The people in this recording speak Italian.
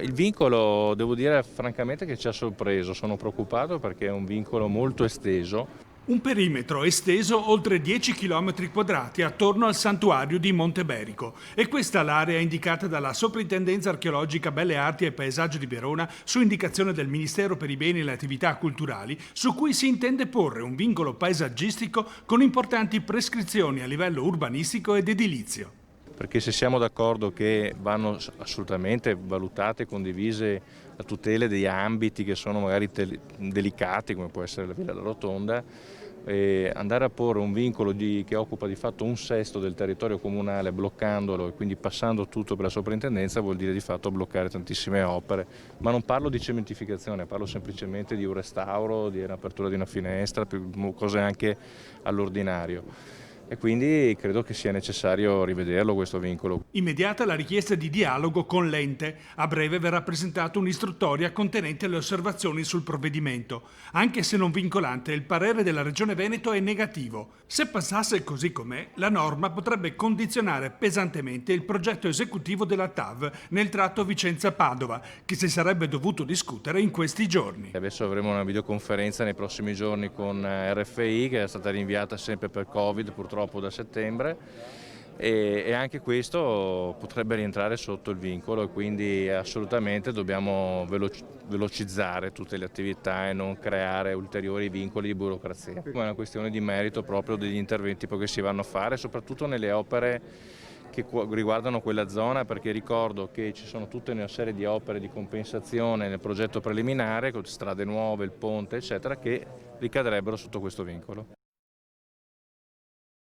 Il vincolo, devo dire francamente che ci ha sorpreso, sono preoccupato perché è un vincolo molto esteso. Un perimetro esteso oltre 10 km quadrati attorno al santuario di Monteberico. E questa l'area indicata dalla Soprintendenza Archeologica Belle Arti e Paesaggio di Verona su indicazione del Ministero per i Beni e le Attività Culturali, su cui si intende porre un vincolo paesaggistico con importanti prescrizioni a livello urbanistico ed edilizio. Perché se siamo d'accordo che vanno assolutamente valutate e condivise la tutela degli ambiti che sono magari delicati, come può essere la Villa della Rotonda, andare a porre un vincolo che occupa di fatto un sesto del territorio comunale, bloccandolo e quindi passando tutto per la soprintendenza, vuol dire di fatto bloccare tantissime opere. Ma non parlo di cementificazione, parlo semplicemente di un restauro, di un'apertura di una finestra, cose anche all'ordinario. E quindi credo che sia necessario rivederlo questo vincolo. Immediata la richiesta di dialogo con l'ente. A breve verrà presentata un'istruttoria contenente le osservazioni sul provvedimento. Anche se non vincolante, il parere della Regione Veneto è negativo. Se passasse così com'è, la norma potrebbe condizionare pesantemente il progetto esecutivo della TAV nel tratto Vicenza-Padova, che si sarebbe dovuto discutere in questi giorni. Adesso avremo una videoconferenza nei prossimi giorni con RFI, che è stata rinviata sempre per Covid purtroppo da settembre, e anche questo potrebbe rientrare sotto il vincolo e quindi assolutamente dobbiamo velocizzare tutte le attività e non creare ulteriori vincoli di burocrazia. È una questione di merito proprio degli interventi che si vanno a fare, soprattutto nelle opere che riguardano quella zona, perché ricordo che ci sono tutta una serie di opere di compensazione nel progetto preliminare, con strade nuove, il ponte eccetera, che ricadrebbero sotto questo vincolo.